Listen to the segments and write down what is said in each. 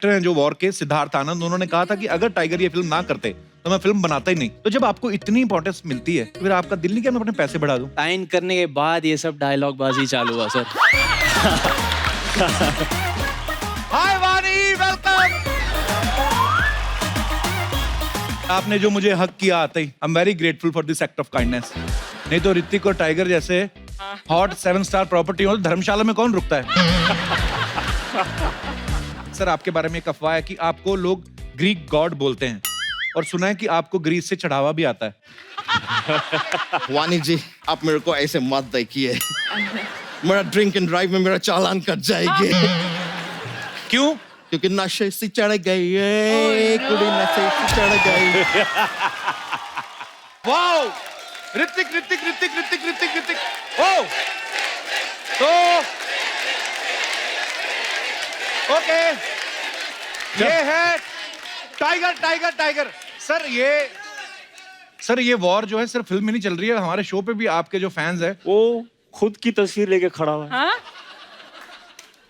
हैं जो वॉर के, सिद्धार्थ आनंद, उन्होंने कहा था कि अगर टाइगर ये फिल्म ना करते तो मैं फिल्म बनाता ही नहीं। तो जब आपको इतनी इंपॉर्टेंस मिलती है तो फिर आपका दिल नहीं कि मैं अपने पैसे बढ़ा दूं? साइन करने के बाद ये सब डायलॉग बाजी चालू हुआ सर। हाय वानी, वेलकम। आपने जो मुझे हक किया आते ही, I am very grateful for this act of kindness. नहीं तो ऋतिक और टाइगर जैसे हॉट 7 स्टार प्रॉपर्टी हो तो धर्मशाला में कौन रुकता है? सर आपके बारे में एक अफवाह है कि आपको लोग ग्रीक गॉड बोलते हैं और सुना है कि आपको ग्रीस से चढ़ावा भी आता है। वानी जी, आप मेरे को ऐसे मत देखिए। मेरा ड्रिंक एंड ड्राइव में मेरा चालान कट जाएगी। क्यों? क्योंकि नशे से चढ़ गई है, कुड़ी नशे से चढ़ गई। वाओ, ऋतिक ऋतिक ऋतिक ऋतिक ऋतिक ऋतिक। ओ तो ओके, ये है टाइगर टाइगर टाइगर। सर ये वॉर जो है सिर्फ फिल्म में नहीं चल रही है, हमारे शो पे भी आपके जो फैंस हैं वो खुद की तस्वीर लेके खड़ा हुआ है। हाँ?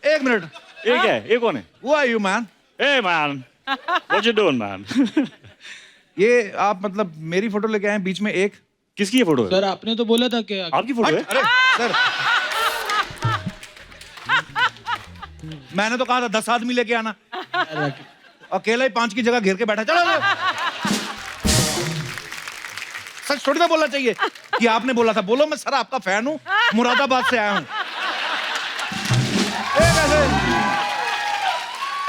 एक मिनट, ये क्या है? ये कौन है? Who are you man? Hey man, what you doing man? ये आप मतलब मेरी फोटो लेके आए हैं बीच में एक? किसकी ये फोटो है? सर आपने तो बोला था कि आपकी फोटो है? अरे सर, मैंने तो कहा था 10 आदमी लेके आना, अकेला ही 5 की जगह घेर के बैठा। चलो सच थोड़ी ना बोलना चाहिए कि आपने बोला था। बोलो मैं सर आपका फैन हूँ, मुरादाबाद से आया हूँ।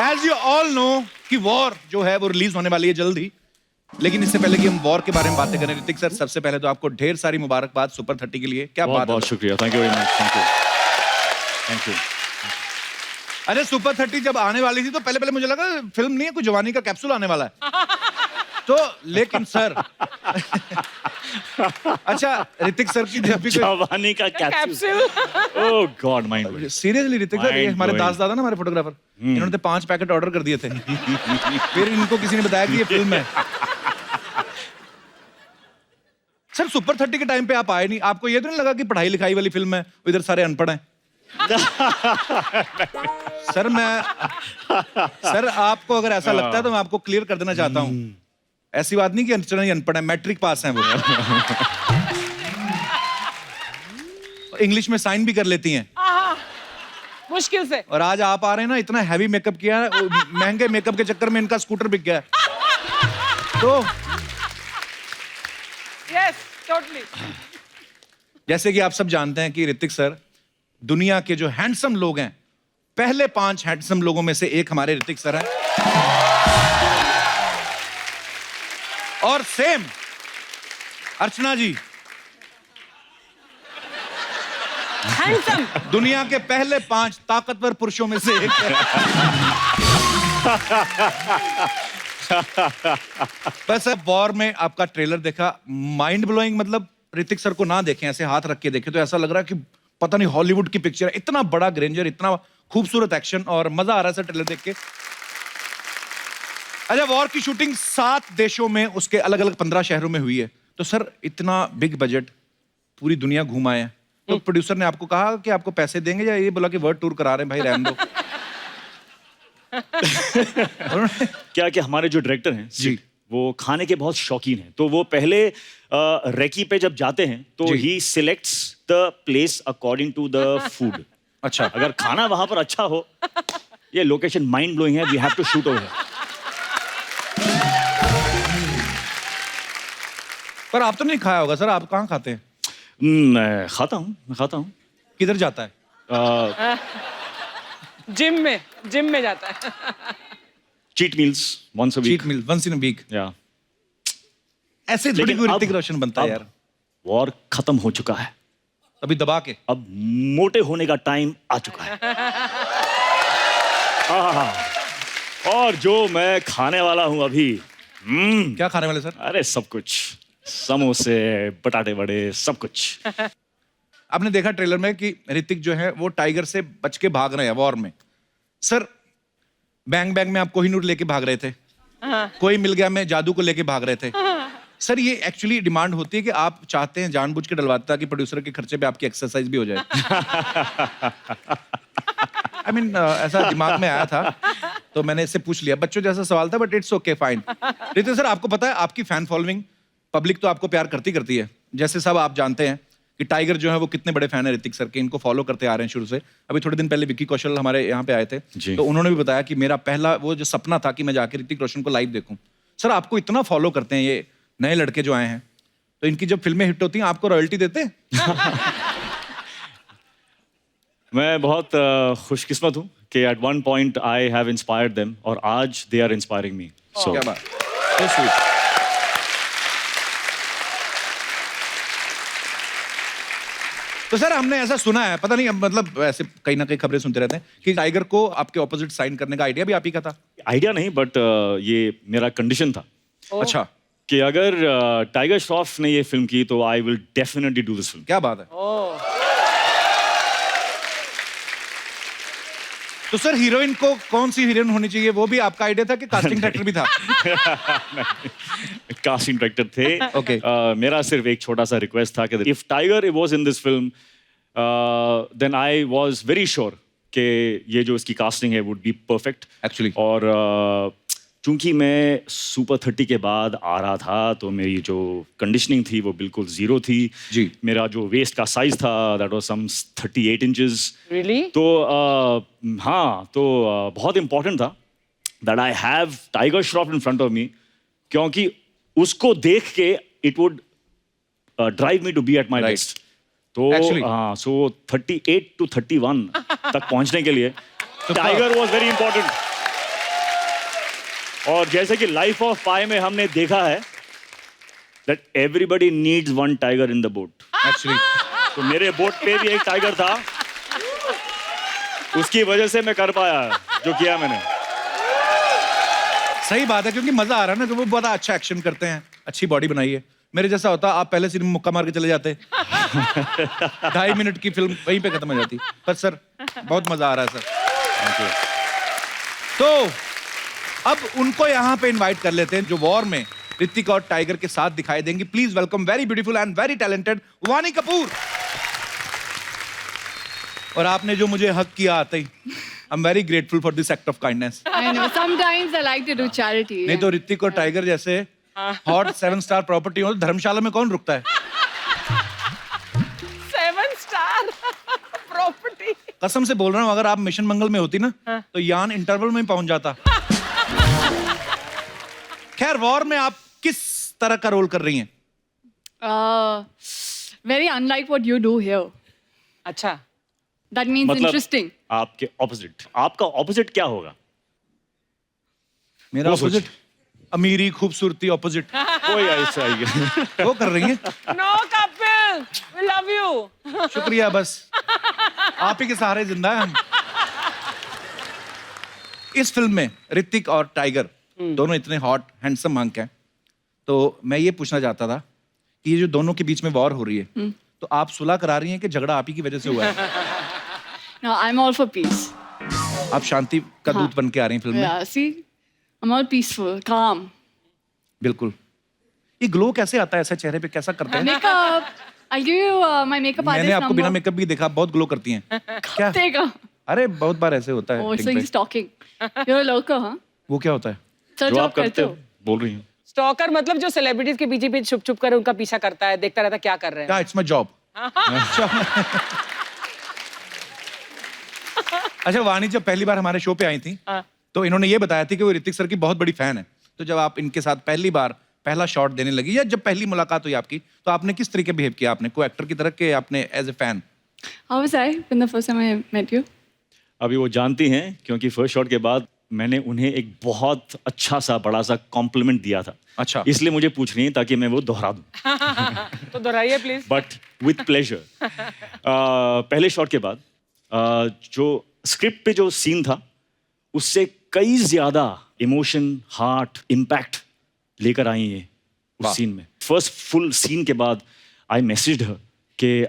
एज यू ऑल नो कि वॉर जो है वो रिलीज होने वाली है जल्दी, लेकिन इससे पहले कि हम वॉर के बारे में बातें करें, ऋतिक सर सबसे पहले तो आपको ढेर सारी मुबारकबाद सुपर 30 के लिए। क्या बात है, बहुत शुक्रिया, thank you very much, thank you. अरे सुपर 30 जब आने वाली थी तो पहले मुझे लगा फिल्म नहीं है, कोई जवानी का कैप्सूल आने वाला है। तो लेकिन सर अच्छा ऋतिक सर की जब भी जवानी का capsule, oh god, mind seriously Hrithik sir, ये हमारे दास दादा ना, हमारे फोटोग्राफर, इन्होंने तो 5 पैकेट ऑर्डर कर दिए थे। फिर इनको किसी ने बताया कि ये फिल्म है। सर सुपर 30 के टाइम पे आप आए नहीं, आपको ये तो नहीं लगा कि पढ़ाई लिखाई वाली फिल्म है, इधर सारे अनपढ़ हैं? सर आपको अगर ऐसा लगता है तो मैं आपको क्लियर कर देना चाहता हूँ, ऐसी बात नहीं कि अंचना ही अनपढ़ है, मैट्रिक पास हैं वो। इंग्लिश में साइन भी कर लेती हैं मुश्किल से। और आज आप आ रहे हैं ना, इतना हैवी मेकअप किया है, महंगे मेकअप के चक्कर में इनका स्कूटर बिक गया है। तो यस टोटली। जैसे कि आप सब जानते हैं कि ऋतिक सर दुनिया के जो हैंडसम लोग हैं, पहले 5 हैंडसम लोगों में से एक हमारे ऋतिक सर हैं। और सेम अर्चना जी हैंडसम। दुनिया के पहले 5 ताकतवर पुरुषों में से एक है। बस अब वॉर में आपका ट्रेलर देखा, माइंड ब्लोइंग। मतलब ऋतिक सर को ना देखें, ऐसे हाथ रख के देखें तो ऐसा लग रहा है कि पता नहीं हॉलीवुड की पिक्चर है। इतना बड़ा ग्रेंजर, इतना खूबसूरत एक्शन, और मजा आ रहा है सर ट्रेलर देख के। अच्छा, वॉर की शूटिंग 7 देशों में, उसके अलग अलग 15 शहरों में हुई है। तो सर इतना बिग बजट, पूरी दुनिया घुमाए हैं, तो प्रोड्यूसर ने आपको कहा कि आपको पैसे देंगे या ये बोला कि वर्ल्ड टूर करा रहे हैं भाई, रहने दो? क्या कि हमारे जो डायरेक्टर हैं जी, वो खाने के बहुत शौकीन हैं, तो वो पहले रेकी पे जब जाते हैं तो ही selects the place according to the food. अच्छा, अगर खाना वहां पर अच्छा हो, ये लोकेशन माइंड ब्लोइंग है, we have to shoot over. पर आप तो नहीं खाया होगा सर, आप कहाँ खाते हैं? मैं खाता हूँ। किधर जाता है? जिम में जाता है। Cheat meals once a week. Cheat meal once in a week. या ऐसे थोड़ी कोई ऋतिक रोशन बनता है यार। वॉर खत्म हो चुका है, अभी दबा के अब मोटे होने का टाइम आ चुका है। और जो मैं खाने वाला हूं अभी, क्या खाने वाले सर? अरे सब कुछ, समोसे, बटाटे बड़े, सब कुछ। आपने देखा ट्रेलर में कि ऋतिक जो है वो टाइगर से बच के भाग रहे हैं वॉर में। सर बैंग बैंग में आप कोहिनूर लेके भाग रहे थे, कोई मिल गया में जादू को लेके भाग रहे थे। सर ये एक्चुअली डिमांड होती है कि आप चाहते हैं जानबूझ के डलवाते ताकि प्रोड्यूसर के खर्चे पे आपकी एक्सरसाइज भी हो जाए। I mean, ऐसा दिमाग में आया था तो मैंने इससे पूछ लिया, बच्चों जैसा सवाल था but it's okay fine. Hrithik sir, आपको पता है आपकी फैन फॉलोइंग, पब्लिक तो आपको प्यार करती करती है, जैसे सब आप जानते हैं कि टाइगर जो है वो कितने बड़े फैन है ऋतिक सर के, इनको फॉलो करते आ रहे हैं शुरू से। अभी थोड़े दिन पहले विक्की कौशल हमारे यहाँ पे आए थे, जी। तो उन्होंने भी बताया कि मेरा पहला वो जो सपना था कि मैं जाके ऋतिक रोशन को लाइव देखूं। सर, आपको इतना फॉलो करते हैं ये नए लड़के जो आए हैं, तो इनकी जब फिल्में हिट होती हैं आपको रॉयल्टी देते हैं? मैं बहुत खुशकिस्मत हूँ कि at one point I have inspired them और आज दे आर इंस्पायरिंग मी। सो क्या बात, so sweet। तो सर, हमने ऐसा सुना है, पता नहीं, मतलब ऐसे कहीं ना कहीं खबरें सुनते रहते हैं कि टाइगर को आपके ऑपोजिट साइन करने का आइडिया भी आप ही का था। आइडिया नहीं, बट ये मेरा कंडीशन था अच्छा, कि अगर टाइगर श्रॉफ ने ये फिल्म की तो I will definitely do this film. क्या बात है। तो सर, हीरोइन को कौन सी हीरोइन होनी चाहिए, वो भी आपका आइडिया था कि कास्टिंग डायरेक्टर भी था? कास्टिंग डायरेक्टर थे। Okay. मेरा सिर्फ एक छोटा सा रिक्वेस्ट था कि if Tiger was in this film then I was very sure कि ये जो इसकी कास्टिंग है वुड बी परफेक्ट Actually. और चूंकि मैं सुपर 30 के बाद आ रहा था तो मेरी जो कंडीशनिंग थी वो बिल्कुल जीरो थी जी। मेरा जो वेस्ट का साइज था that was some 38 inches. Really? तो हाँ, तो बहुत इंपॉर्टेंट था that I have Tiger Shroff in front of me, क्योंकि उसको देख के it would drive me to be at my Right. Best. तो Actually. हाँ, सो 38 to 31 तक पहुंचने के लिए टाइगर वाज वेरी इंपॉर्टेंट। और जैसे कि लाइफ ऑफ पाई में हमने देखा है that everybody needs one tiger in the boat. Actually तो मेरे बोट पे भी एक टाइगर था, उसकी वजह से मैं कर पाया जो किया मैंने। सही बात है, क्योंकि मजा आ रहा है ना कि वो बहुत अच्छा एक्शन करते हैं, अच्छी बॉडी बनाई है। मेरे जैसा होता आप पहले सीन में मुक्का मार के चले जाते। 2.5 मिनट की फिल्म वहीं पे खत्म हो जाती। पर सर, बहुत मजा आ रहा है सर। तो अब उनको यहाँ पे इनवाइट कर लेते हैं जो वॉर में ऋतिक और टाइगर के साथ दिखाई देंगे। Please welcome very beautiful and very talented Vaani Kapoor. और आपने जो मुझे हक किया आते ही, I am very grateful for this act of kindness. I know. Sometimes I like to do charity. नहीं तो ऋतिक और टाइगर जैसे हॉट 7 स्टार प्रॉपर्टी हो, धर्मशाला में कौन रुकता है? 7 star property. कसम से बोल रहा हूँ, अगर आप मिशन मंगल में होती ना तो यान इंटरवल में पहुंच जाता। खैर, वॉर में आप किस तरह का रोल कर रही हैं? Very unlike what you do here. अच्छा, That means मतलब interesting. आपके ऑपोजिट, आपका ऑपोजिट क्या होगा? मेरा वो सोच। ऑपोजिट, अमीरी खूबसूरती ऑपोजिट कोई ऐसा ही वो कर रही हैं। no Kapil, we love you. शुक्रिया, बस आप ही के सहारे जिंदा है हम। इस फिल्म में ऋतिक और टाइगर दोनों इतने हॉट हैंडसम हंक हैं, तो मैं ये पूछना चाहता था कि ये जो दोनों के बीच में वॉर हो रही है, तो आप सुलह करा रही हैं कि झगड़ा आप ही की वजह से हुआ है? No, I'm all for peace. आप शांति का दूत बन के आ रही हैं फिल्म में। Yeah, see? I'm all peaceful, calm. बिल्कुल। ये ग्लो कैसे आता है ऐसे चेहरे पे, कैसा करते हैं? Makeup. I'll give you my makeup artist मैंने आपको बिना number. मेकअप भी देखा, बहुत ग्लो करती हैं। क्या? Take a. अरे बहुत बार ऐसे होता है Oh, acting so पे। he's talking. You're a local, huh? वो क्या होता है? Sir, जो job आप करते करते हो हो? बोल रही हूँ। स्टॉकर मतलब जो सेलिब्रिटीज के पीछे पीछे छुप छुप कर उनका पीछा करता है, देखता रहता क्या कर रहे हैं। क्या, इट्स माय जॉब। अच्छा, वानी जब पहली बार हमारे शो पे आई थी हाँ। तो इन्होंने ये बताया थी कि वो ऋतिक सर की बहुत बड़ी फैन है। तो जब आप इनके साथ पहली बार पहला शॉट देने लगी या जब पहली मुलाकात हुई आपकी, तो आपने किस तरीके बिहेव किया? आपने को एक्टर की तरह के आपने as a fan? How was I when the first time I met you? अभी वो जानती हैं क्योंकि फर्स्ट शॉट के बाद मैंने उन्हें एक बहुत अच्छा सा बड़ा सा कॉम्प्लीमेंट दिया था। अच्छा। इसलिए मुझे पूछ रही है ताकि मैं वो दोहरा दूं। तो दोहराइए प्लीज। But with pleasure. पहले शॉट के बाद जो स्क्रिप्ट पे जो सीन था उससे कई ज्यादा इमोशन, हार्ट, इम्पैक्ट लेकर आई है वाह। उस सीन में। फर्स्ट फुल सीन के बाद आई मैसेज्ड हर कि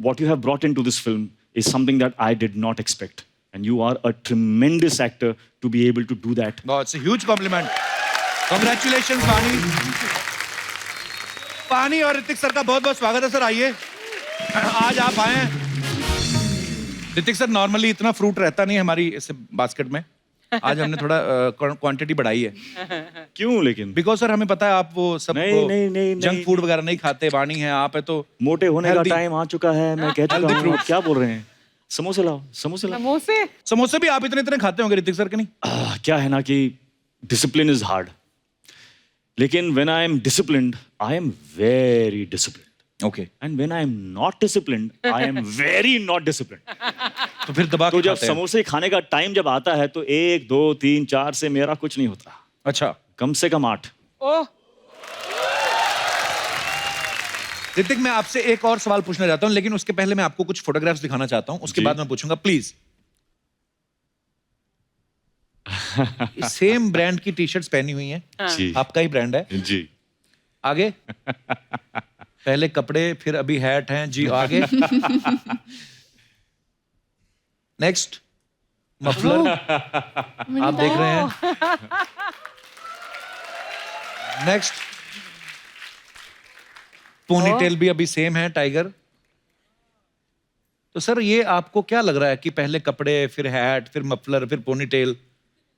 what you have brought into this film is something that I did not expect and you are a tremendous actor to be able to do that. बहुत से huge complement. Congratulations वानी। वानी और Hrithik sir का बहुत बहुत स्वागत है। सर आइए, आज आप आए हैं। ऋतिक सर, नॉर्मली इतना फ्रूट रहता नहीं हमारी इस बास्केट में, आज हमने थोड़ा क्वांटिटी बढ़ाई है क्यों लेकिन? बिकॉज सर हमें पता है आप वो सब नहीं, जंक फूड वगैरह नहीं खाते, वाणी है आप, है तो मोटे होने का Healthy. टाइम आ चुका है, मैं कह चुका हूँ। आप क्या बोल रहे हैं? समोसे लाओ, समोसे लाओ। समोसे समोसे भी आप इतने इतने खाते होंगे ऋतिक सर के नहीं? क्या है ना कि डिसिप्लिन इज हार्ड, लेकिन when I am disciplined I am very disciplined, okay and when I am not disciplined I am very not disciplined. तो फिर दबा तो के जब खाते हैं। समोसे खाने का टाइम जब आता है तो 1 2 3 4 से मेरा कुछ नहीं होता, अच्छा कम से कम 8। ओह ऋतिक मैं आपसे एक और सवाल पूछना चाहता हूं, लेकिन उसके पहले मैं आपको कुछ फोटोग्राफ्स दिखाना चाहता हूं, उसके जी। बाद मैं पूछूंगा प्लीज। सेम ब्रांड की टी शर्ट्स पहनी हुई हैं, जी आपका ही ब्रांड है। जी। आगे पहले कपड़े फिर अभी हैट हैं जी, आगे नेक्स्ट मफलर आप देख रहे हैं, नेक्स्ट पोनीटेल भी अभी सेम है टाइगर। तो सर ये आपको क्या लग रहा है कि पहले कपड़े फिर हैट फिर मफलर फिर पोनीटेल,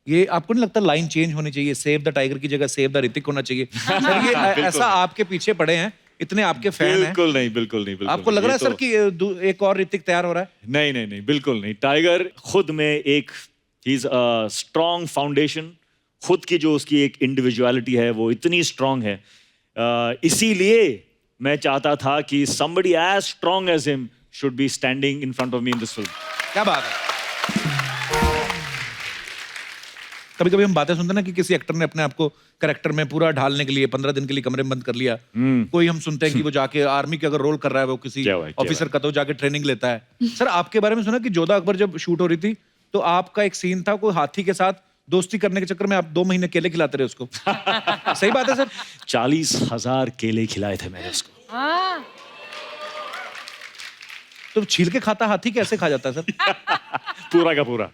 ये आपको नहीं लगता लाइन चेंज होनी चाहिए, सेव द टाइगर की जगह सेव द ऋतिक होना चाहिए? सर ये ऐसा आपके पीछे पड़े हैं, इतने आपके फैन हैं, बिल्कुल नहीं, बिल्कुल नहीं, बिल्कुल आपको नहीं। लग रहा है ये सर तो- कि एक और ऋतिक तैयार हो रहा है? नहीं नहीं नहीं, बिल्कुल नहीं। टाइगर खुद में एक he is a strong foundation, खुद की जो उसकी एक इंडिविजुअलिटी है वो इतनी स्ट्रॉन्ग है, इसीलिए मैं चाहता था कि somebody as strong as him should be standing in front of me in this film. क्या बात है। कभी कभी हम बातें सुनते हैं ना कि किसी एक्टर ने अपने आप को कैरेक्टर में पूरा ढालने के लिए 15 दिन के लिए कमरे में बंद कर लिया। कोई हम सुनते हैं कि वो जाके आर्मी के अगर रोल कर रहा है वो किसी क्या बात, क्या ऑफिसर का, तो जाके ट्रेनिंग लेता है। सर आपके बारे में सुना कि जोधा अकबर जब शूट हो रही थी तो आपका एक सीन था, कोई हाथी के साथ दोस्ती करने के चक्कर में आप 2 महीने केले खिलाते रहे उसको। सही बात है सर? 40,000 केले खिलाए थे मैंने उसको। हाँ तो छील के खाता हाथी कैसे खा जाता है सर? पूरा का पूरा।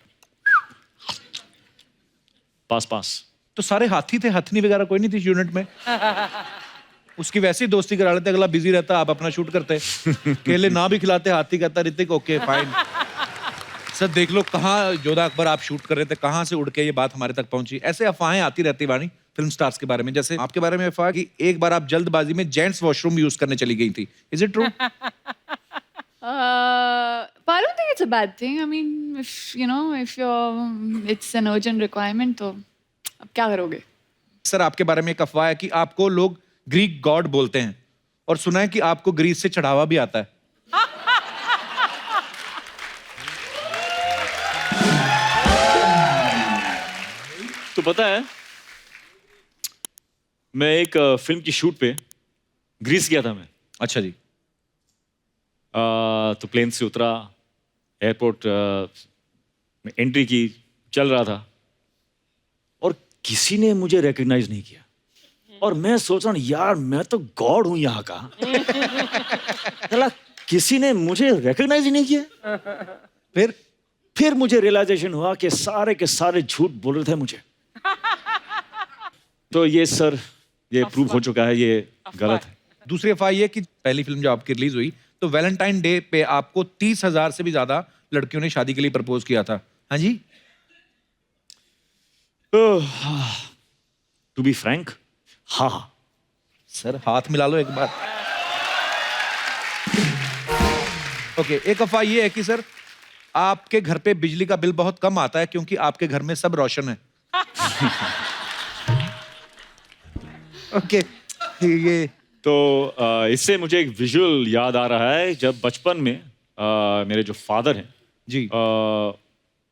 पास। तो सारे हाथी थे, हथनी वगैरह कोई नहीं थी यूनिट में? उसकी वैसे ही दोस्ती करा लेते, अगला बिजी रहता, आप अपना शूट करते, केले ना भी खिलाते, हाथी कहता ऋतिक ओके फाइन। सर देख लो कहाँ जोधा अकबर आप शूट कर रहे थे, कहाँ से उड़ के ये बात हमारे तक पहुंची। ऐसे अफवाहें आती रहती वाणी फिल्म स्टार्स के बारे में, जैसे आपके बारे में अफवाह कि एक बार आप जल्दबाजी में जेंट्स वॉशरूम यूज करने चली गई थी। Is it true? But I don't think it's a bad thing. I mean, if you know, if it's an urgent requirement, तो अब क्या करोगे? सर आपके बारे में एक अफवाह है कि आपको लोग ग्रीक गॉड बोलते हैं, और सुना है कि आपको ग्रीस से चढ़ावा भी आता है। तो पता है मैं एक फिल्म की शूट पे ग्रीस गया था मैं। अच्छा जी। तो प्लेन से उतरा, एयरपोर्ट में एंट्री की, चल रहा था और किसी ने मुझे रिकग्नाइज नहीं किया, और मैं सोच रहा हूँ यार मैं तो गॉड हूं यहाँ का, चला किसी ने मुझे रिकग्नाइज ही नहीं किया। फिर मुझे रियलाइजेशन हुआ कि सारे के सारे झूठ बोल रहे थे मुझे। तो ये सर ये प्रूव हो चुका है, ये गलत है। दूसरी अफवाह ये कि पहली फिल्म जब आपकी रिलीज हुई तो वैलेंटाइन डे पे आपको 30,000 से भी ज्यादा लड़कियों ने शादी के लिए प्रपोज किया था। हाँ जी? टू बी फ्रैंक, हाँ। सर हाथ मिला लो एक बार। ओके, एक अफवाह ये है कि सर आपके घर पे बिजली का बिल बहुत कम आता है क्योंकि आपके घर में सब रोशन है। ओके, ये तो इससे मुझे एक विजुअल याद आ रहा है, जब बचपन में मेरे जो फादर हैं जी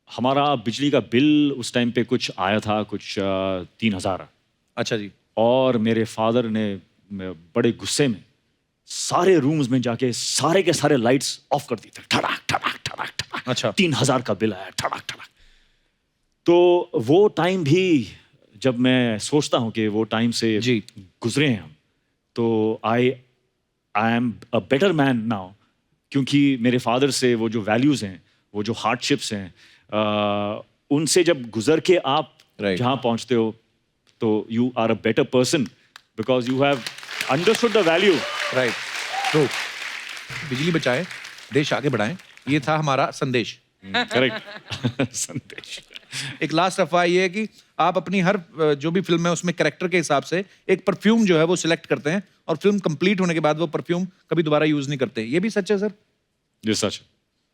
हमारा बिजली का बिल उस टाइम पे कुछ आया था, कुछ 3,000। अच्छा जी। और मेरे फादर ने बड़े गुस्से में सारे रूम्स में जाके सारे के सारे लाइट्स ऑफ कर दी थे, ठड़ाक ठड़ाक ठड़ाक ठड़ाक। अच्छा। 3,000 का बिल आया, ठड़ाक ठड़ाक। तो वो टाइम भी जब मैं सोचता हूँ कि वो टाइम से जी। गुजरे हैं हम, तो I am a better man now, क्योंकि मेरे फादर से वो जो वैल्यूज हैं, वो जो हार्डशिप्स हैं, उनसे जब गुजर के आप Right. जहाँ पहुँचते हो तो you are a better person because you have understood the value. Right, true. बिजली बचाएं, देश आगे बढ़ाएं, ये था हमारा संदेश। करेक्ट। संदेश। एक लास्ट अफवाह ये है कि आप अपनी हर जो भी फिल्म है उसमें कैरेक्टर के हिसाब से एक परफ्यूम जो है वो सिलेक्ट करते हैं और फिल्म कंप्लीट होने के बाद वो परफ्यूम कभी दोबारा यूज नहीं करते। ये भी सच है सर? ये सच है।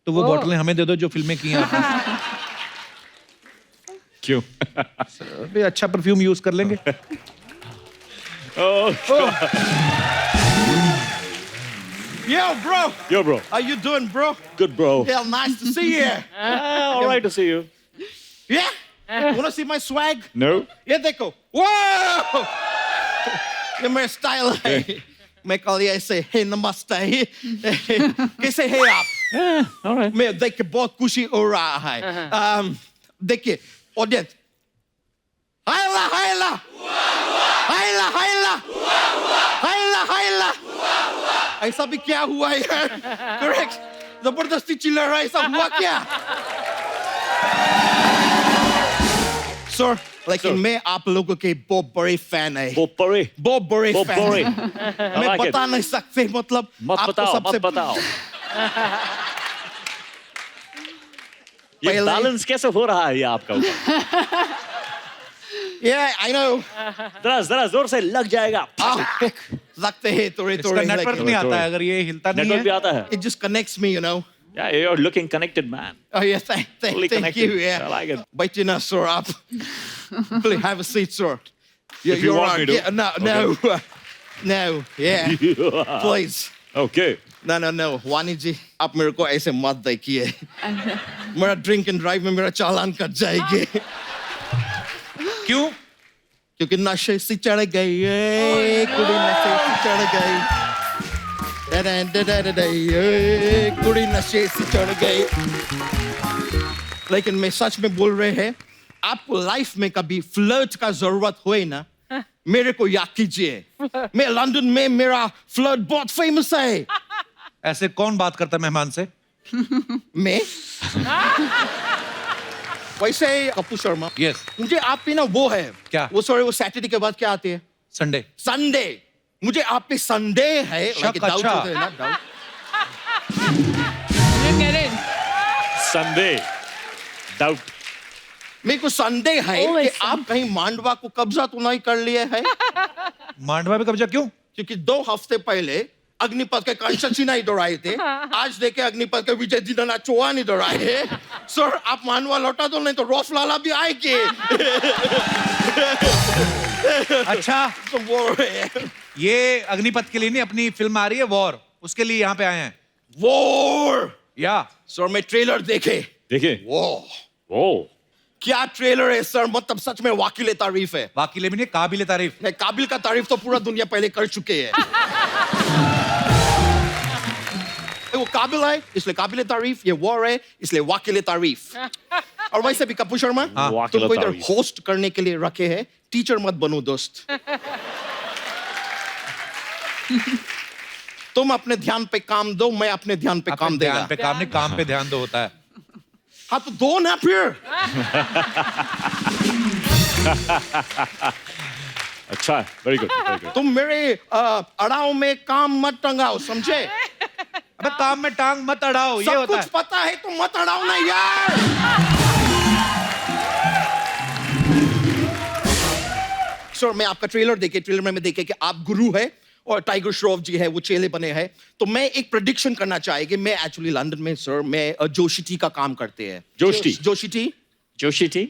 तो वो बॉटलें हमें दे दो जो फिल्में की हैं आपने। क्यों? भी अच्छा परफ्यूम यूज कर लेंगे। Yo, bro. Yo, bro. How you doing, bro? Good, bro. Yeah, nice to see you. All right to see you. Yeah? Wanna see my swag? No? ये देखो. Wow! ये मेरा स्टाइल है। मैं कल ये ऐसे हे नमस्ते। कैसे हैं आप? All right. मैं देख के बहुत खुशी हो रहा है। देखिए, ऑडियंस। हायला हायला। हायला हायला। हायला हायला। ऐसा भी क्या हुआ यार? करेक्ट, जबरदस्ती चिल्ला रहा है, ऐसा हुआ क्या? सर, लेकिन मैं आप लोगों के बहुत बड़े फैन है। Potpourri. बहुत बड़े फैन Potpourri. है। I मैं like it. बता नहीं सकते, मतलब मत आपको बताओ, सबसे मत बताओ। ये पहले- बैलेंस कैसे हो रहा है ये आपका ऊपर? Yeah, I know. जरा जोर से लग जाएगा। लगते हैं थोड़े इसका थोड़े। नेटवर्क नहीं आता है अगर ये हिलता नहीं नेटवर्क भी है। आता है। It just connects me, you know. Yeah, you're looking connected, man. Oh yeah, thank Fully you. connected. Yeah, I like it. Wait, now, sir, up. Please have a seat, sir. If you want me to. Yeah, no, no, yeah. Please. Okay. No. वानी जी, आप मेरे को ऐसे मत देखिए। मेरा drink and drive में मेरा चालान कट जाएगी। क्यों? क्योंकि नशे से चढ़ गई, कुड़ी नशे से चढ़ गई। कुड़ी नशे से चढ़ गई। लेकिन मैं सच में बोल रहे हैं, आपको लाइफ में कभी फ्लर्ट का जरूरत होए ना, मेरे को याद कीजिए। मैं लंदन में मेरा फ्लर्ट बहुत फेमस है। ऐसे कौन बात करता है मेहमान से? मैं वैसे कपूर शर्मा, यस। मुझे आप पे ना वो है क्या? वो सॉरी, वो सैटरडे के बाद क्या आती है? संडे। संडे। मुझे आप पे संडे है। शक, like doubt अच्छा। होता है ना, doubt। You get it? Sunday. Doubt. मेरे को संडे है Oh, कि it's आप कहीं मांडवा को कब्जा तो नहीं कर लिए है? मांडवा पे कब्जा क्यों? क्योंकि 2 हफ्ते पहले अग्निपथ के कंस्ट्रक्शन इधर आए थे। आज देखे अग्निपथ के विजय जितना चौहान इधर आए हैं। सर, आप मांडवा लौटा दो, नहीं तो रोफ लाला भी आएंगे। अच्छा, तो वो है ये अग्निपथ के लिए नहीं, अपनी फिल्म आ रही है वॉर, उसके लिए यहाँ पे आए हैं। वॉर। या सर, मैं ट्रेलर देखे। देखिए। वो Oh. क्या ट्रेलर है सर, मतलब सच में वाकिले तारीफ है। वाकिले भी नहीं, काबिले तारीफ। नहीं, काबिल का तारीफ तो पूरा दुनिया पहले कर चुके हैं। वो काबिल है इसलिए काबिले तारीफ, ये वॉर है इसलिए वाकिले तारीफ। और वैसे भी कपूर शर्मा, वाकिले तुमको इधर तारीफ। होस्ट करने के लिए रखे हैं, टीचर मत बनो दोस्त। तुम अपने ध्यान पे काम दो, मैं अपने ध्यान पे काम देगा। ध्यान पे काम नहीं, काम पे ध्यान दो होता है। हाँ तो दो ना फिर। अच्छा है, वेरी गुड। तुम मेरे अड़ाव में काम मत टंगाओ, समझे? अबे काम में टांग मत अड़ाओ, ये सब होता कुछ है। पता है तो मत अड़ाओ ना यार। सर, मैं आपका ट्रेलर में देखे कि आप गुरु है और टाइगर श्रॉफ जी है वो चेले बने हैं, तो मैं एक प्रेडिक्शन करना चाहेगी। मैं एक्चुअली लंदन में सर, मैं जोशी टी का काम करते हैं। जोशी टी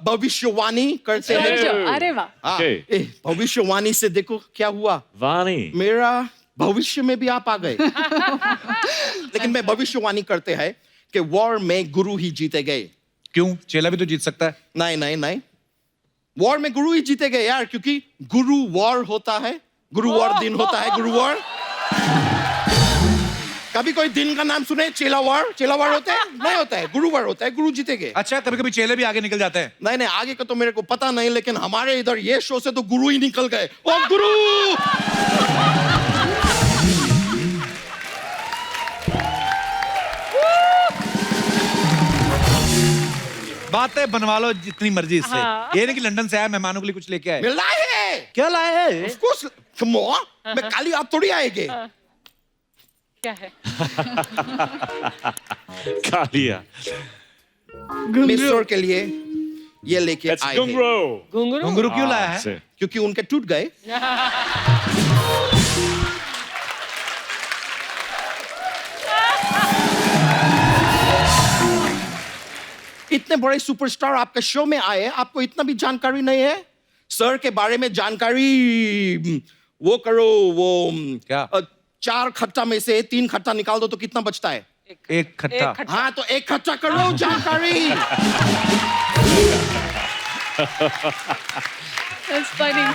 भविष्यवाणी करते हैं। अरे वाह। हाँ, Okay. भविष्यवाणी से देखो क्या हुआ, वाणी। मेरा भविष्य में भी आप आ गए। लेकिन मैं भविष्यवाणी करते हैं कि वॉर में गुरु ही जीते गए। क्यों? चेला भी तो जीत सकता है। नहीं, वॉर में गुरु ही जीते गए यार, क्योंकि गुरु वॉर होता है, गुरु वॉर दिन होता है, गुरु वॉर। कभी कोई दिन का नाम सुने? चेला वॉर होता है? नहीं होता है, गुरु वॉर होता है, गुरु जीते गए। अच्छा, कभी कभी चेले भी आगे निकल जाते हैं। नहीं, आगे का तो मेरे को पता नहीं, लेकिन हमारे इधर ये शो से तो गुरु ही निकल गए। ओ गुरु! बातें बनवा लो जितनी मर्जी इससे। ये नहीं कि लंदन से आया मेहमानों के लिए कुछ लेके आए। मिला है। क्या लाए हैं? Of course, come on, मैं काली आप थोड़ी आएंगे। क्या है? खा लिया। मैं सर के लिए ये लेके That's आए हैं Gungro. घुंघरू घुंघरू क्यों लाया है से क्योंकि उनके टूट गए। इतने बड़े सुपरस्टार आपके शो में आए, आपको इतना भी जानकारी नहीं है? सर के बारे में जानकारी वो करो, वो क्या? 4 खट्टा में से 3 खट्टा निकाल दो तो कितना बचता है? एक खट्टा हाँ, तो 1 खट्टा करो जानकारी। That's funny.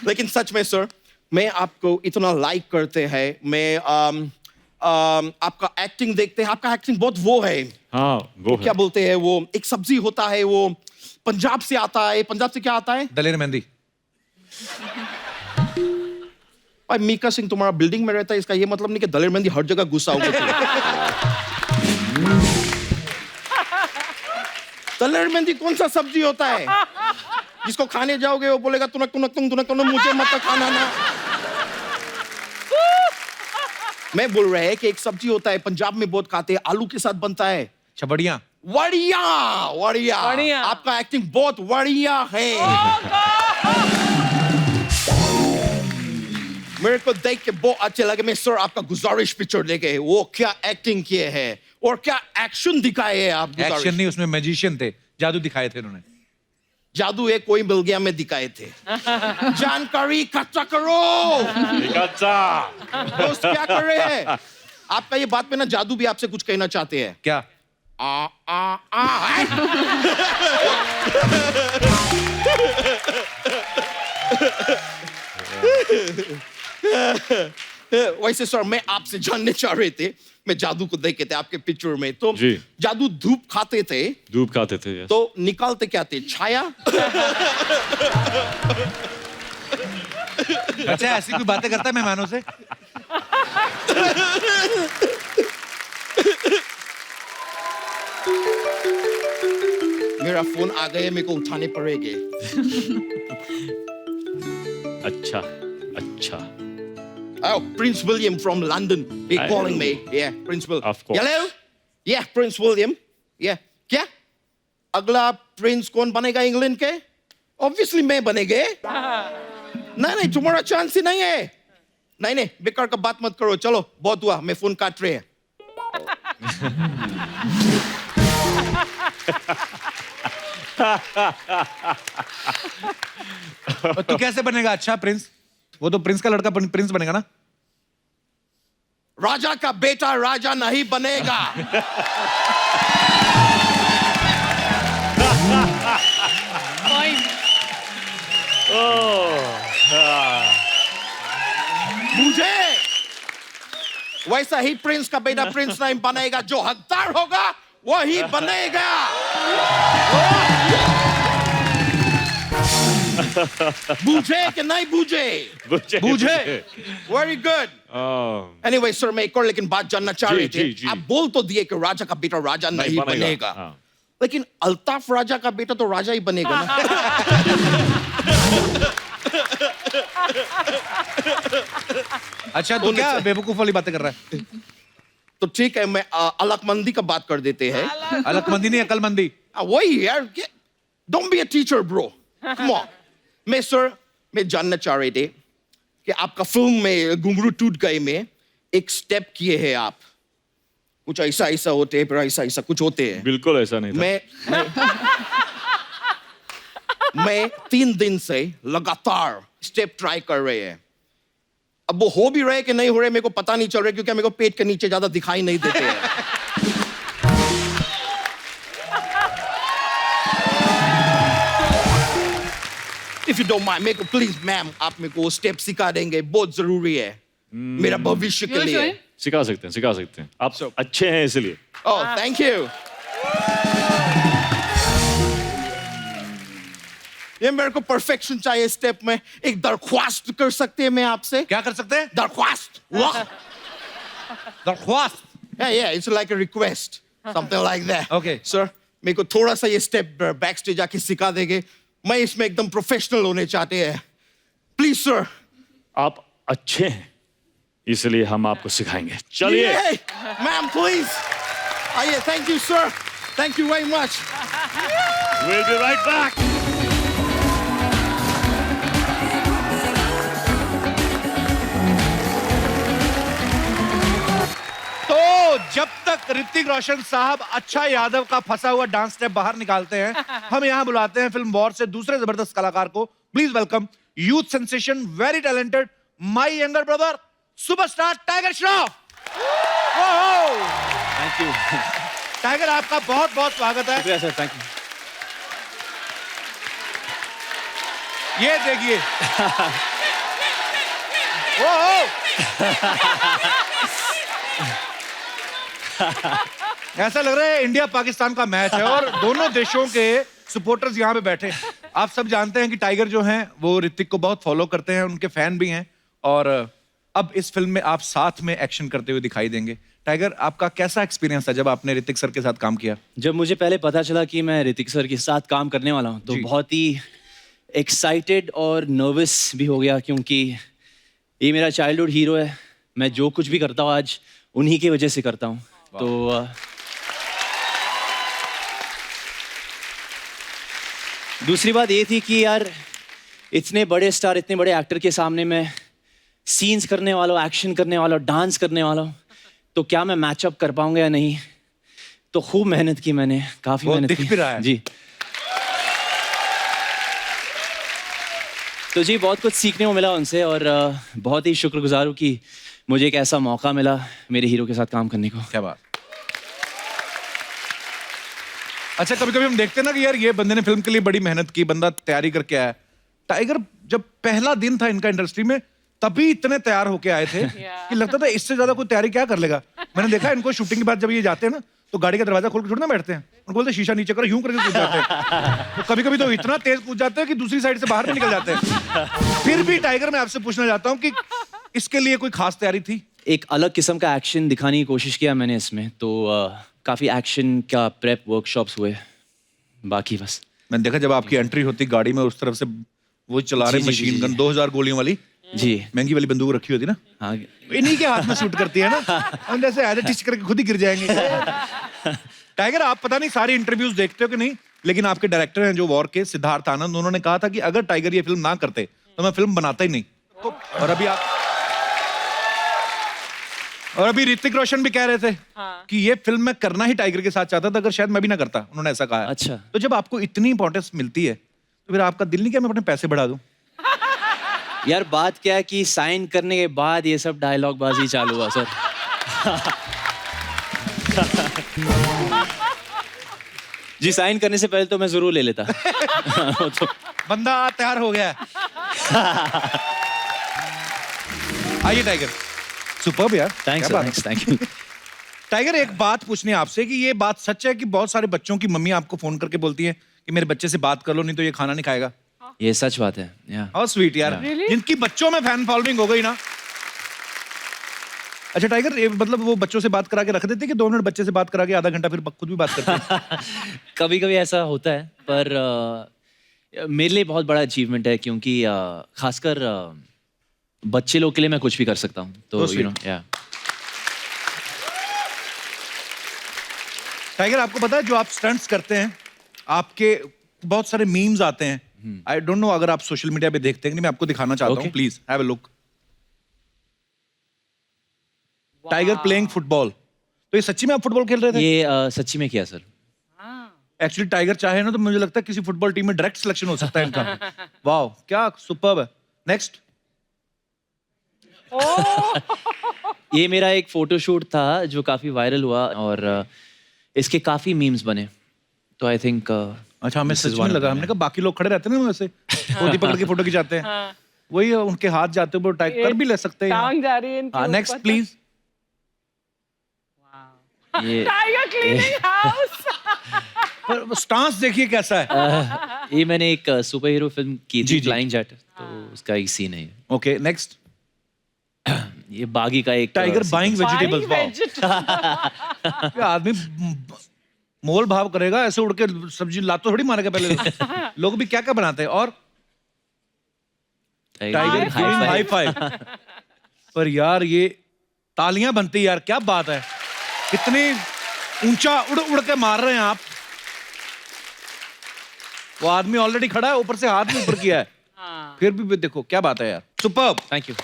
लेकिन सच में सर, मैं आपको इतना लाइक करते हैं, मैं आपका एक्टिंग देखते हैं, आपका एक्टिंग बहुत वो है, हाँ वो क्या है बोलते हैं वो, एक सब्जी होता है वो पंजाब से आता है, पंजाब से क्या आता है? दलेर मेहंदी भाई मीका सिंह तुम्हारा बिल्डिंग में रहता है, इसका ये मतलब नहीं कि दलेर मेहंदी हर जगह घुसा होगा तुम। दलेर मेहंदी कौन सा सब्जी होता है जिसको खाने जाओगे वो बोलेगा तुनक तुनक तुम तुनक तुनक मुझे मत खाना ना। मैं बोल रहा है कि एक सब्जी होता है पंजाब में बहुत खाते हैं, आलू के साथ बनता है, छबड़िया बढ़िया बढ़िया बढ़िया। आपका एक्टिंग बहुत बढ़िया है। मेरे को देख के बहुत अच्छा लगे। मैं सर आपका गुजारिश पिक्चर देखे, वो क्या एक्टिंग किए हैं और क्या एक्शन दिखाए हैं आप। एक्शन नहीं, उसमें मैजिशियन थे, जादू दिखाए थे उन्होंने। जादू एक कोई मिल गया में दिखाए थे। जानकारी इकट्ठा करो। दोस्त क्या कर रहे हैं? आपका ये बात पे ना जादू भी आपसे कुछ कहना चाहते हैं। क्या? वैसे सर मैं आपसे जानने चाह रहे थे, मैं जादू को देखे थे आपके पिक्चर में, तो जी। जादू धूप खाते थे धूप खाते थे yes. तो निकालते क्या थे? छाया। अच्छा ऐसी कोई बातें करता है मेहमानों से? मेरा फोन आ गया, मेरे को उठाने पड़ेंगे। अच्छा अच्छा Oh, Prince William from London. He calling me. Yeah, Prince William. Of course. Hello? Yeah, Prince William. Yeah. क्या? अगला प्रिंस कौन बनेगा इंग्लैंड के? Obviously मैं बनेगे। नहीं तुम्हारा चांस ही नहीं है। नहीं बेकार का बात मत करो, चलो बहुत हुआ, मैं फोन काट रहे हैं। और तू कैसे बनेगा अच्छा प्रिंस? वो तो प्रिंस का लड़का प्रिंस बनेगा ना। राजा का बेटा राजा नहीं बनेगा। Point. मुझे वैसा ही प्रिंस का बेटा प्रिंस नहीं बनेगा, जो हकदार होगा वही बनेगा। बूझे कि नहीं बूझे? बूझे। Very good. एनीवे सर मैं एक और लेकिन बात जानना चाह रहे थे। जी। आप बोल तो दिए कि राजा का बेटा राजा नहीं बनेगा, हाँ। लेकिन अल्ताफ राजा का बेटा तो राजा ही बनेगा ना। अच्छा तू क्या बेवकूफ वाली बातें कर रहा है? तो ठीक है, मैं अलकमंदी का बात कर देते हैं। अलकमंदी नहीं अकलमंदी। वही यार, don't be a teacher bro, come on. मैं जानना चाह रहे थे कि आपका फिल्म में घुंघरू टूट गए में एक स्टेप किए हैं आप, कुछ ऐसा होते हैं, फिर ऐसा कुछ होते हैं। बिल्कुल ऐसा नहीं था मैं 3 दिन से लगातार स्टेप ट्राई कर रहे हैं। अब वो हो भी रहे कि नहीं हो रहे मेरे को पता नहीं चल रहा, क्योंकि मेरे को पेट के नीचे ज्यादा दिखाई नहीं देते हैं। इफ यू डोंट माइंड, मेरे को प्लीज मैम आप मेरे को स्टेप सिखा देंगे, बहुत जरूरी है मेरा भविष्य के लिए। सिखा सकते हैं आप अच्छे हैं इसलिए। Oh thank you. ये मेरे को परफेक्शन चाहिए स्टेप में। एक दरख्वास्त कर सकते हैं मैं आपसे? क्या कर सकते हैं? दरख्वास्त। वाह। दरख्वास्त। Yeah, it's like a request, something like that. Okay. Sir, मेरे को थोड़ा सा ये स्टेप बैक स्टेज आके सिखा देंगे? मैं इसमें एकदम प्रोफेशनल होने चाहते हैं, प्लीज सर। आप अच्छे हैं इसलिए हम आपको सिखाएंगे। चलिए मैम प्लीज। आइए, thank you sir, thank you very much. We'll be right back. तो जब तक ऋतिक रोशन साहब अच्छा यादव का फंसा हुआ डांस स्टेप बाहर निकालते हैं, हम यहाँ बुलाते हैं फिल्म वॉर से दूसरे जबरदस्त कलाकार को. Please welcome youth sensation, very talented, my younger brother, superstar tiger Shroff. Thank you. Tiger, आपका बहुत बहुत स्वागत है. शुक्रिया सर, थैंक यू. ये देखिए. ऐसा लग रहा है इंडिया पाकिस्तान का मैच है और दोनों देशों के सपोर्टर्स यहाँ पे बैठे. आप सब जानते हैं कि टाइगर जो हैं वो ऋतिक को बहुत फॉलो करते हैं, उनके फैन भी हैं. और अब इस फिल्म में आप साथ में एक्शन करते हुए दिखाई देंगे. टाइगर, आपका कैसा एक्सपीरियंस था जब आपने ऋतिक सर के साथ काम किया? जब मुझे पहले पता चला कि मैं ऋतिक सर के साथ काम करने वाला हूँ तो जी. बहुत ही एक्साइटेड और नर्वस भी हो गया, क्योंकि ये मेरा चाइल्डहुड हीरो है. मैं जो कुछ भी करता हूँ आज उन्हीं की वजह से करता हूँ. तो दूसरी बात ये थी कि यार इतने बड़े स्टार, इतने बड़े एक्टर के सामने मैं सीन्स करने वाला हूँ, एक्शन करने वाला हूँ, डांस करने वाला हूँ, तो क्या मैं मैचअप कर पाऊंगा या नहीं. तो खूब मेहनत की मैंने, काफी वो मेहनत दिख की. भी रहा है. जी. तो जी बहुत कुछ सीखने को मिला उनसे और बहुत ही शुक्रगुजार हूँ कि मुझे एक ऐसा मौका मिला मेरे हीरो के साथ काम करने को. क्या बात. अच्छा, कभी कभी हम देखते हैं ना कि यार ये बंदे ने फिल्म के लिए बड़ी मेहनत की, बंदा तैयारी करके आया. टाइगर जब पहला दिन था इनका इंडस्ट्री में तभी इतने तैयार होके आए थे कि लगता था इससे ज्यादा कोई तैयारी क्या कर लेगा. मैंने देखा इनको शूटिंग के बाद जब ये जाते हैं ना तो गाड़ी का दरवाजा खोल के थोड़ी ना बैठते हैं, उनको बोलते शीशा नीचे करो, यूं करके कूद जाते हैं. तो कभी कभी तो इतना तेज कूद जाते हैं कि दूसरी साइड से बाहर भी निकल जाते हैं. फिर भी टाइगर, मैं आपसे पूछना चाहता हूँ कि इसके लिए कोई खास तैयारी थी? एक अलग किस्म का एक्शन दिखाने की कोशिश किया मैंने इसमें. तो काफ़ी एक्शन का प्रेप वर्कशॉप्स हुए. बाकी बस मैंने देखा जब आपकी एंट्री होती गाड़ी में उस तरफ से वो चला रहे जी, जी, मशीन जी, गन, 2000 गोलियों वाली जी. महंगी वाली बंदूक रखी होती ना, हाँ. इन्हीं के हाथ में शूट करती है ना. हम जैसे ऐसे टिच करके खुद ही गिर जाएंगे. टाइगर, आप पता नहीं सारी इंटरव्यूज देखते हो कि नहीं, लेकिन आपके डायरेक्टर हैं जो वॉर के, सिद्धार्थ आनंद, उन्होंने कहा था कि अगर टाइगर ये फिल्म ना करते तो मैं फिल्म बनाता ही नहीं. तो और अभी ऋतिक रोशन भी कह रहे थे कि ये फिल्म मैं करना ही टाइगर के साथ चाहता था, अगर शायद मैं भी ना करता. उन्होंने ऐसा कहा है. अच्छा. तो जब आपको इतनी इंपॉर्टेंस मिलती है तो फिर आपका दिल नहीं क्या मैं अपने पैसे बढ़ा दूं? यार बात क्या है कि साइन करने के बाद ये सब डायलॉग बाजी चालू हुआ सर. जी, साइन करने से पहले तो मैं जरूर ले लेता. तो बंदा तैयार हो गया. आइए टाइगर. सुपर्ब यार. थैंक्स क्या बात है. Thanks thank you. टाइगर, एक बात पूछनी है आपसे कि ये बात सच है कि बहुत सारे बच्चों की मम्मी आपको फोन करके बोलती है कि मेरे बच्चे से बात कर लो नहीं तो ये खाना नहीं खाएगा? ये सच बात है. या हाउ स्वीट यार. जिनकी बच्चों में फैन फॉलोइंग हो गई ना. अच्छा टाइगर, ये मतलब वो बच्चों से बात करा के रख देते कि 2 मिनट बच्चे से बात करा के आधा घंटा फिर खुद भी बात करते हैं? कभी कभी ऐसा होता है, पर मेरे लिए बहुत बड़ा अचीवमेंट है, क्योंकि खासकर बच्चे लोग के लिए मैं कुछ भी कर सकता हूँ. तो So यू नो sweet. या टाइगर, आपको पता है जो आप स्टंट्स करते हैं आपके बहुत सारे मीम्स आते हैं. आई डोंट नो अगर आप सोशल मीडिया पे देखते हैं कि नहीं, मैं आपको दिखाना चाहता हूँ. Okay. Please have a look. Tiger playing football. तो ये सच्ची में आप फुटबॉल खेल रहे थे? ये सच्ची में किया सर. एक्चुअली टाइगर चाहे ना तो मुझे लगता है किसी फुटबॉल टीम में डायरेक्ट सिलेक्शन हो सकता है इनका. वाओ, क्या सुपर्ब है. नेक्स्ट. ये मेरा एक फोटोशूट था जो काफी वायरल हुआ और इसके काफी मीम्स बने. तो आई थिंक अच्छा, हमें सच में लगा, हमने कहा बाकी लोग खड़े रहते हैं ना वैसे गोदी पकड़ के फोटो खिंचाते हैं, वही उनके हाथ जाते हुए टाइप कर भी ले सकते हैं. टांग जा रही है इनके ऊपर नेक्स्ट प्लीज. ये टाइगर क्लीनिंग हाउस. पर स्टांस देखिए कैसा है. ये मैंने एक सुपर हीरो फिल्म की जी, थी, जी. फ्लाइंग जेट, तो उसका एक सीन है. Okay next. ये बागी का एक tiger scene buying vegetables. Vegetable. आदमी मोल भाव करेगा, ऐसे उड़ के सब्जी लातो थोड़ी मारेगा पहले. लोग भी क्या क्या बनाते हैं. और टाइगर हाई फाइव. पर यार ये तालियां बनती यार, क्या बात है. कितनी ऊंचा उड़ उड़ के मार रहे हैं आप। वो आदमी ऑलरेडी खड़ा है, ऊपर से हाथ भी ऊपर किया है। फिर भी देखो क्या बात है यार, सुपर्ब। Thank you.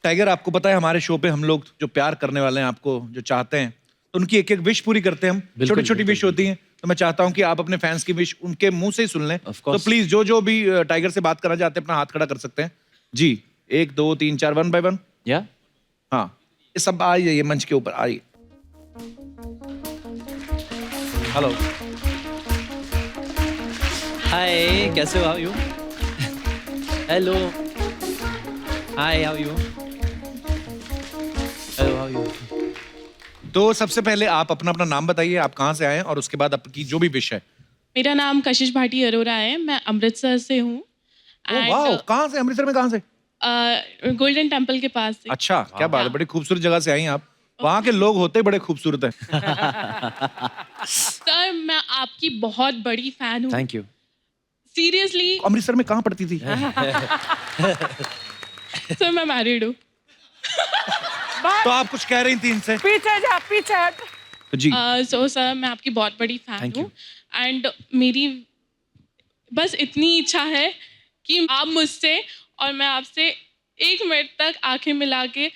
टाइगर, आपको पता है हमारे शो पे हम लोग जो प्यार करने वाले हैं, आपको जो चाहते हैं, तो उनकी एक एक विश पूरी करते हैं हम। छोटी छोटी विश होती हैं, तो मैं चाहता हूं कि आप अपने फैंस की विश उनके मुंह से ही सुन लें। Of तो course. प्लीज जो जो भी टाइगर से बात करना चाहते हैं अपना हाथ खड़ा कर सकते हैं जी। 1 2 3 4 1 बाय 1। या हाँ, ये सब आइए, ये मंच के ऊपर आइए। हेलो, हाय, कैसे हो? How you? Hello, hi, how you? Hello, how you? तो सबसे पहले आप अपना अपना नाम बताइए, आप कहाँ से आए हैं, और उसके बाद आपकी जो भी विश है। मेरा नाम कशिश भाटी अरोरा है, मैं अमृतसर से हूँ वाह, कहाँ से? अमृतसर में कहाँ से? गोल्डन टेम्पल के पास से। अच्छा, क्या बात है, बड़ी खूबसूरत जगह से आई हैं आप। वहाँ के लोग होते ही बड़े खूबसूरत हैं। सर, मैं आपकी बहुत बड़ी फैन हूँ। Thank you. सीरियसली अमृतसर में कहाँ पढ़ती थी? सर, मैं मैरिड हूँ। तो आप कुछ कह रही थी इनसे? पीछे जा, पीछे हट। तो जी, सो सर, मैं आपकी बहुत बड़ी फैन Thank you. हूँ एंड मेरी बस इतनी इच्छा है कि आप मुझसे और मैं आपसे 1 मिनट तक आंखें मिला के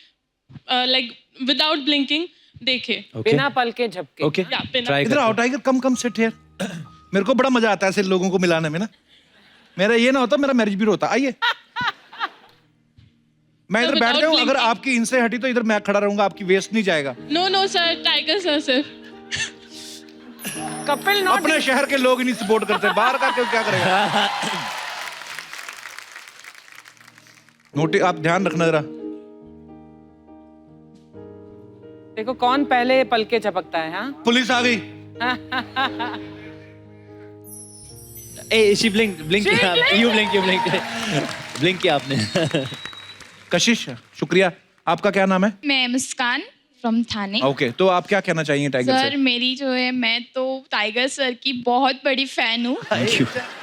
लाइक विदाउट ब्लिंकिंग देखे। बिना पल के झपके। ओके, या बिना- ट्राई इधर आओ टाइगर, कम सिट हियर। मेरे को बड़ा मजा आता है ऐसे लोगों को मिलाने में ना। मेरा ये ना होता, मेरा मैरिज भी होता। आइए, मैं इधर बैठ जाऊं, अगर आपकी इनसे हटी तो इधर मैं खड़ा रहूंगा, आपकी वेस्ट नहीं जाएगा। नो सर, टाइगर सर सिर्फ। कपिल नॉट। अपने शहर के लोग ही नहीं सपोर्ट करते, बाहर का क्यों क्या करेगा। नोटिस, आप ध्यान रखना जरा। देखो कौन पहले पल के झपकता है। हाँ, पुलिस आ गई। ए, she blinked, you blink, blink किया आपने। कशिश, शुक्रिया। आपका क्या नाम है? मैं मुस्कान फ्रॉम थाने। ओके, तो आप क्या कहना चाहेंगे टाइगर सर, से? मेरी जो है, मैं तो टाइगर सर की बहुत बड़ी फैन हूँ।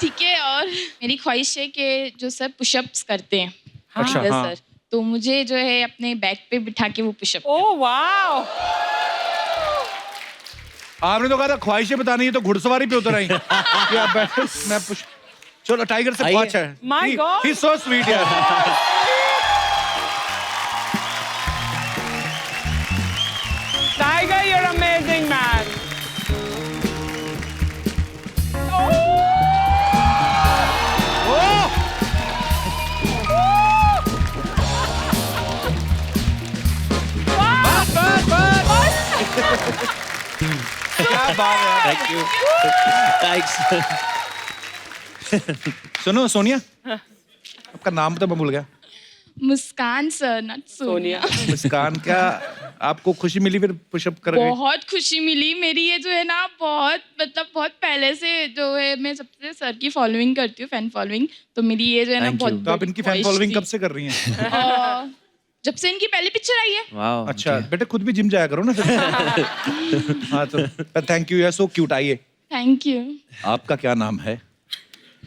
ठीक है, और मेरी ख्वाहिश है कि जो सर पुशअप्स करते हैं, अच्छा, टाइगर हाँ। सर, तो मुझे जो है अपने बैक पे बिठा के वो पुशअप। Oh wow. आपने तो कहा था ख्वाहिशें बतानी है, तो घुड़सवारी पे उतर आई कि आप बैठो, मैं पुश। चलो, टाइगर से बहुत अच्छा है। My God. He's so sweet यार। Tiger, you're amazing, man. क्या बात है। Thank you, thanks. सुनो सोनिया, आपका नाम तो मैं भूल गया। मुस्कान सर, नॉट सोनिया। मुस्कान, क्या आपको खुशी मिली फिर पुशअप करके? बहुत खुशी मिली। मेरी ये जो है ना, बहुत मतलब बहुत पहले से जो है, मैं सबसे सर की फॉलोइंग करती हूँ, फैन फॉलोइंग। तो मेरी ये जो है ना, Thank बहुत you. तो आप इनकी फैन फॉलोइंग कब से कर रही हैं? जब से इनकी पहली पिक्चर आई है। वाओ, अच्छा, बेटे खुद भी जिम जाया करो ना फिर। हाँ, तो thank you, you are so cute. आइए, थैंक यू। आपका क्या नाम है?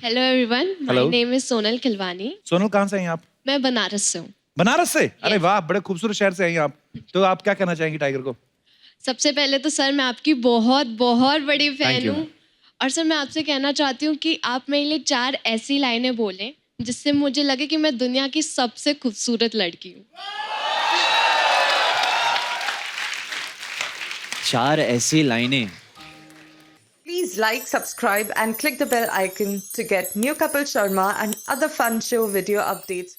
Hello everyone, Hello. My name is Sonal Khilwani. Sonal, कहाँ से हैं आप? मैं बनारस से हूँ। बनारस से? अरे वाह, बड़े खूबसूरत शहर से हैं आप। तो आप क्या कहना चाहेंगे टाइगर को? सबसे पहले तो सर, मैं आपकी बहुत बहुत बड़ी Thank फैन you. हूँ। और सर, मैं आपसे कहना चाहती हूँ कि आप मेरे लिए 4 ऐसी लाइनें बोलें जिससे मुझे लगे कि मैं दुनिया की सबसे खूबसूरत लड़की हूँ। 4 ऐसी लाइनें। Please like, subscribe and click the bell icon to get new Kapil Sharma and other fun show video updates.